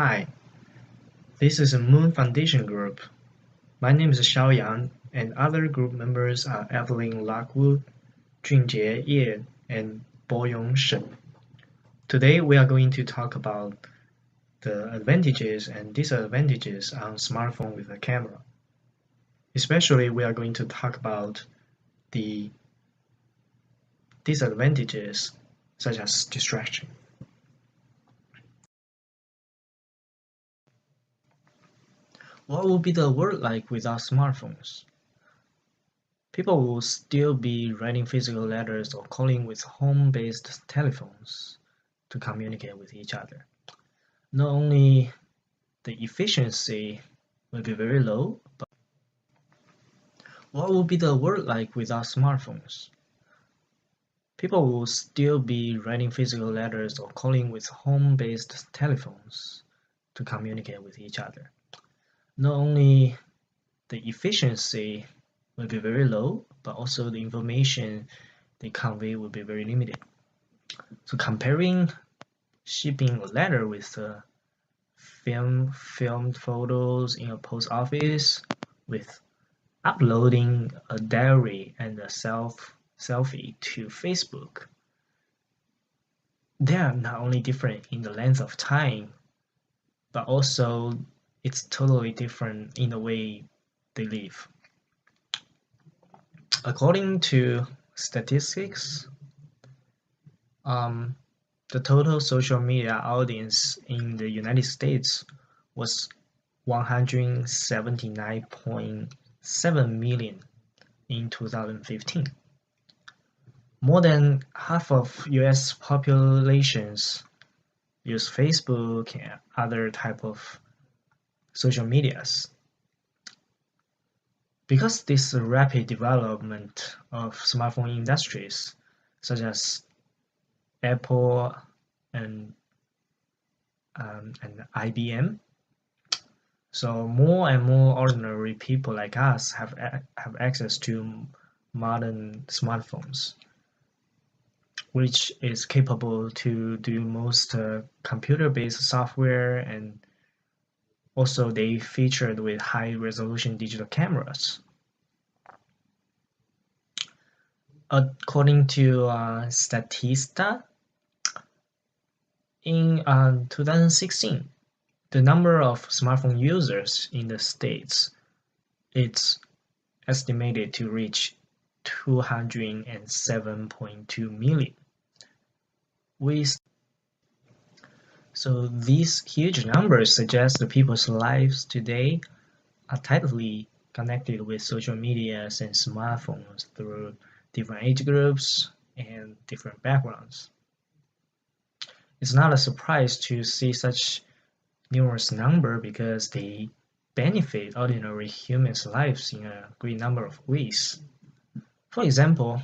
Hi, this is a Moon Foundation group. My name is Xiaoyang, and other group members are Evelyn Lockwood, Junjie Ye, and Boyong Shen. Today we are going to talk about the advantages and disadvantages on smartphone with a camera. Especially we are going to talk about the disadvantages such as distraction. What would be the world like without smartphones? People will still be writing physical letters or calling with home-based telephones to communicate with each other. Not only the efficiency will be very low, but what would be the world like without smartphones? People will still be writing physical letters or calling with home-based telephones to communicate with each other. Not only the efficiency will be very low, but also the information they convey will be very limited. So comparing shipping a letter with filmed photos in a post office with uploading a diary and a selfie to Facebook, they are not only different in the length of time, but also it's totally different in the way they live. According to statistics, the total social media audience in the United States was 179.7 million in 2015. More than half of US populations use Facebook and other type of social medias. Because this rapid development of smartphone industries, such as Apple and IBM, so more and more ordinary people like us have access to modern smartphones, which is capable to do most computer-based software, and also they featured with high-resolution digital cameras. According to Statista, in 2016, the number of smartphone users in the States it's estimated to reach 207.2 million. So these huge numbers suggest that people's lives today are tightly connected with social medias and smartphones through different age groups and different backgrounds. It's not a surprise to see such numerous number because they benefit ordinary humans' lives in a great number of ways. For example,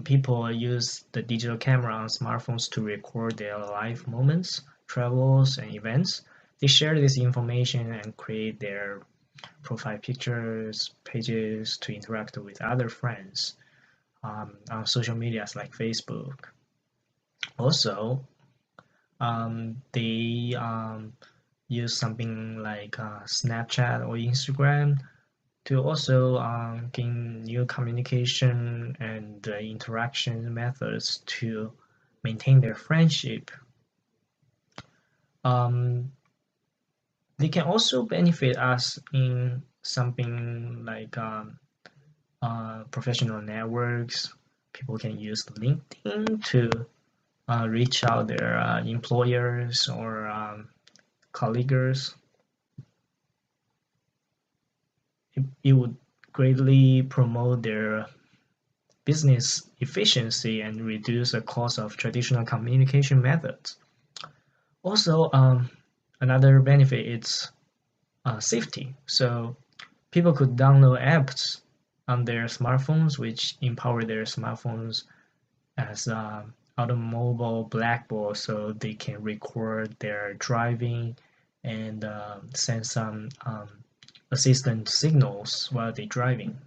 people use the digital camera on smartphones to record their life moments, travels, and events. They share this information and create their profile pictures, pages to interact with other friends on social medias like Facebook. Also, they use something like Snapchat or Instagram to also gain new communication and interaction methods to maintain their friendship. They can also benefit us in something like professional networks. People can use LinkedIn to reach out their employers or colleagues. It would greatly promote their business efficiency and reduce the cost of traditional communication methods. Also, another benefit is safety. So people could download apps on their smartphones, which empower their smartphones as automobile blackboard, so they can record their driving and send some assistant signals while they're driving.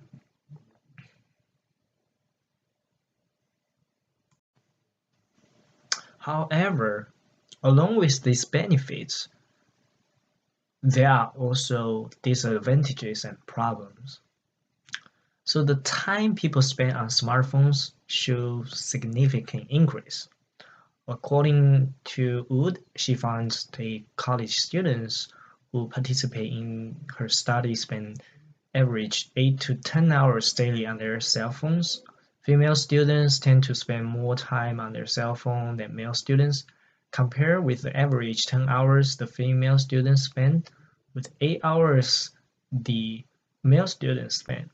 However, along with these benefits, there are also disadvantages and problems. So the time people spend on smartphones shows significant increase. According to Wood, she finds the college students who participate in her study spend average 8 to 10 hours daily on their cell phones. Female students tend to spend more time on their cell phone than male students. Compared with the average 10 hours the female students spend, with 8 hours the male students spend.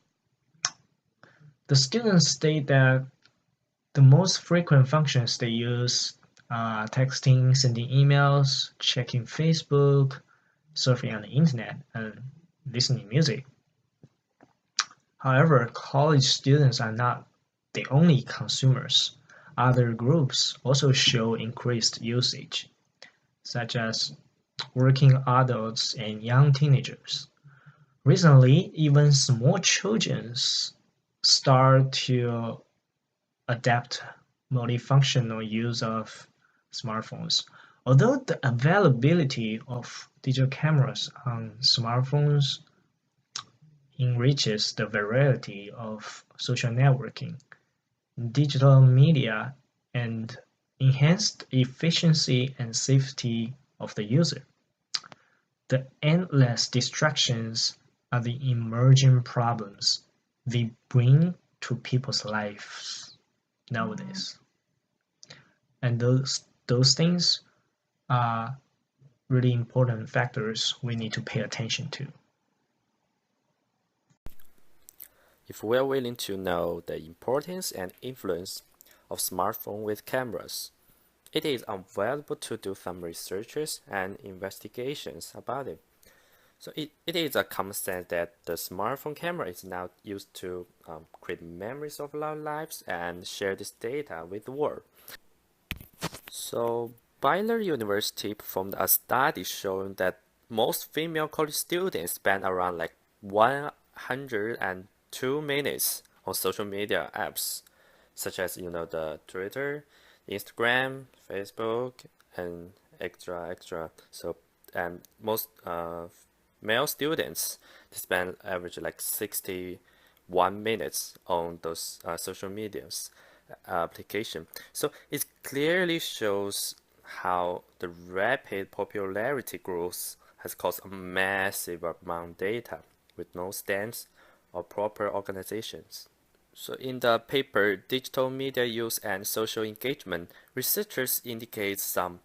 The students state that the most frequent functions they use are texting, sending emails, checking Facebook, surfing on the internet, and listening to music. However, college students are not the only consumers. Other groups also show increased usage, such as working adults and young teenagers. Recently, even small children start to adapt multifunctional use of smartphones. Although the availability of digital cameras on smartphones enriches the variety of social networking, digital media, and enhanced efficiency and safety of the user, the endless distractions are the emerging problems they bring to people's lives nowadays. And those things are really important factors we need to pay attention to. If we are willing to know the importance and influence of smartphone with cameras, it is available to do some researches and investigations about it. So it is a common sense that the smartphone camera is now used to create memories of our lives and share this data with the world. So Baylor University performed a study showing that most female college students spend around like 102 minutes on social media apps, such as the Twitter, Instagram, Facebook, and extra. So most male students spend average like 61 minutes on those social medias application. So it clearly shows how the rapid popularity growth has caused a massive amount of data with no stands or proper organizations. So in the paper Digital Media Use and Social Engagement, researchers indicate some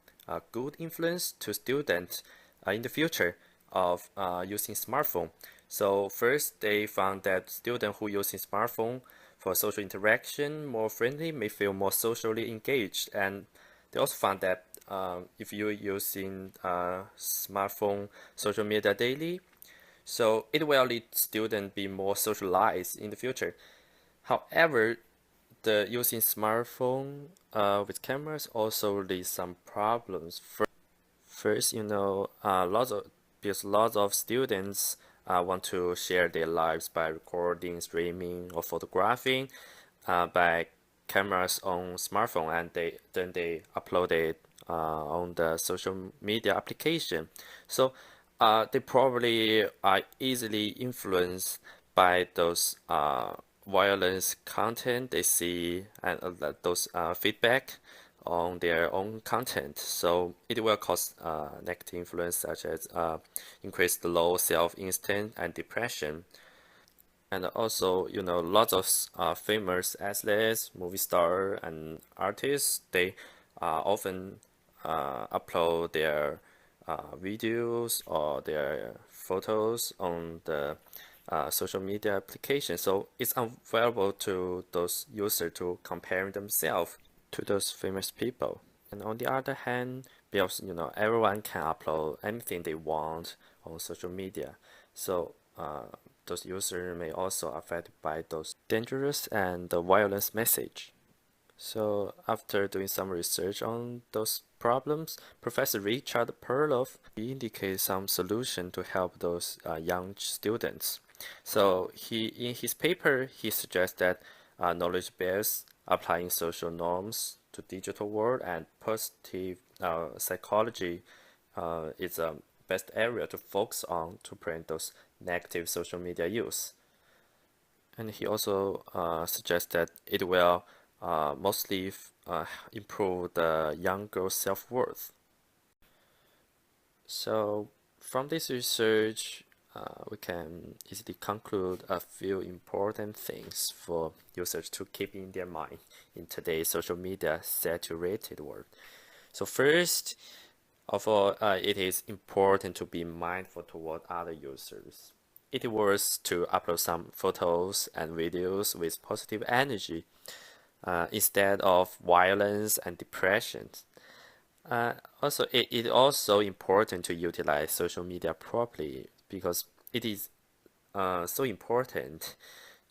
good influence to students in the future of using smartphone. So first, they found that students who using smartphone for social interaction more friendly may feel more socially engaged, and they also found that if you're using smartphone social media daily, so it will lead students be more socialized in the future. However, the using smartphone with cameras also leads some problems. First, lots of students want to share their lives by recording, streaming, or photographing by cameras on smartphone, and they upload it on the social media application. So they probably are easily influenced by those violence content they see and those feedback on their own content. So it will cause negative influence such as increased low self-esteem and depression. And also, lots of famous athletes, movie star, and artists, they often upload their videos or their photos on the social media application. So it's available to those users to compare themselves to those famous people. And on the other hand, because everyone can upload anything they want on social media, so those users may also affected by those dangerous and violent message. So after doing some research on those problems, Professor Richard Perloff indicates some solution to help those young students. So in his paper, he suggests that knowledge-based applying social norms to digital world and positive psychology is a best area to focus on to prevent those negative social media use. And he also suggests that it will mostly improve the young girl's self-worth. So from this research, we can easily conclude a few important things for users to keep in their mind in today's social media saturated world. So first of all, it is important to be mindful toward other users. It works to upload some photos and videos with positive energy instead of violence and depression. Also, it is also important to utilize social media properly because it is so important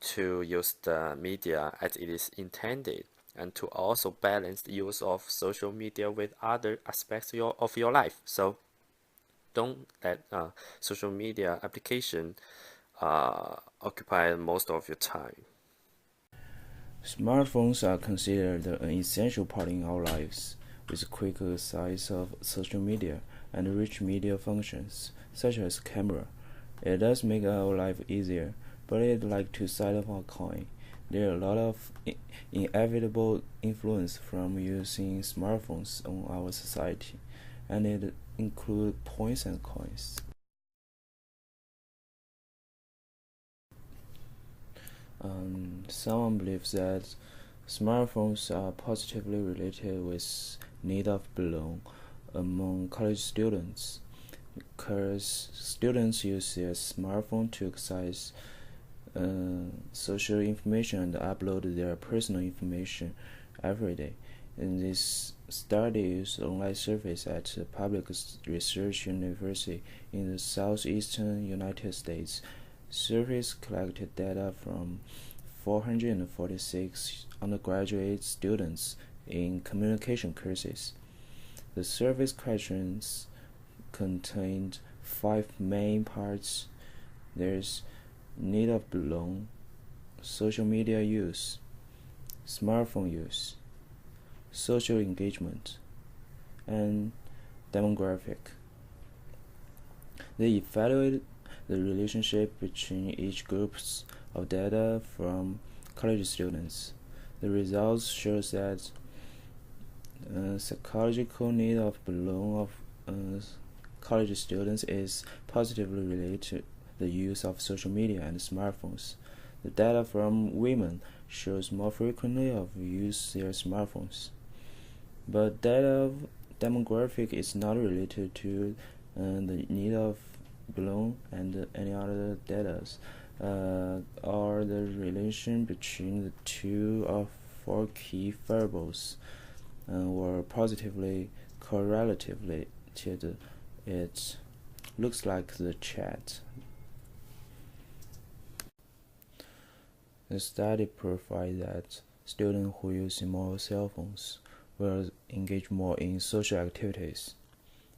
to use the media as it is intended and to also balance the use of social media with other aspects of your life. So don't let social media application occupy most of your time. Smartphones are considered an essential part in our lives, with quick access of social media and rich media functions, such as camera. It does make our life easier, but it's like two sides of a coin. There are a lot of inevitable influence from using smartphones on our society, and it includes pros and cons. Someone believes that smartphones are positively related with need of belong among college students, because students use their smartphone to access social information and upload their personal information every day. In this study is online surveys at a public research university in the southeastern United States. Surveys collected data from 446 undergraduate students in communication courses. The survey questions contained 5 main parts. There's need of belong, social media use, smartphone use, social engagement, and demographic. They evaluated the relationship between each groups of data from college students. The results shows that psychological need of belong of college students is positively related to the use of social media and smartphones. The data from women shows more frequently of use their smartphones. But data of demographic is not related to the need of belong and any other data or the relation between the two of 4 key variables were positively correlatively. It looks like the chat. The study provides that students who use more cell phones will engage more in social activities.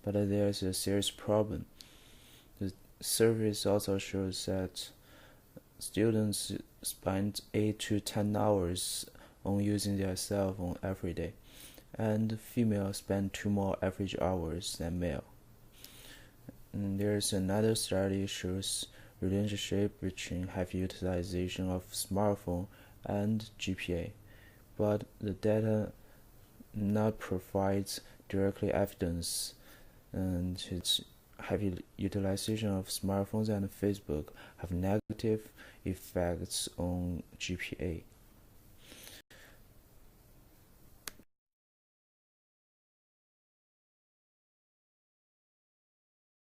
But there is a serious problem. The survey also shows that students spend 8 to 10 hours on using their cell phone every day, and females spend 2 more average hours than male. And there's another study shows relationship between heavy utilization of smartphone and GPA, but the data not provides directly evidence and its heavy utilization of smartphones and Facebook have negative effects on GPA.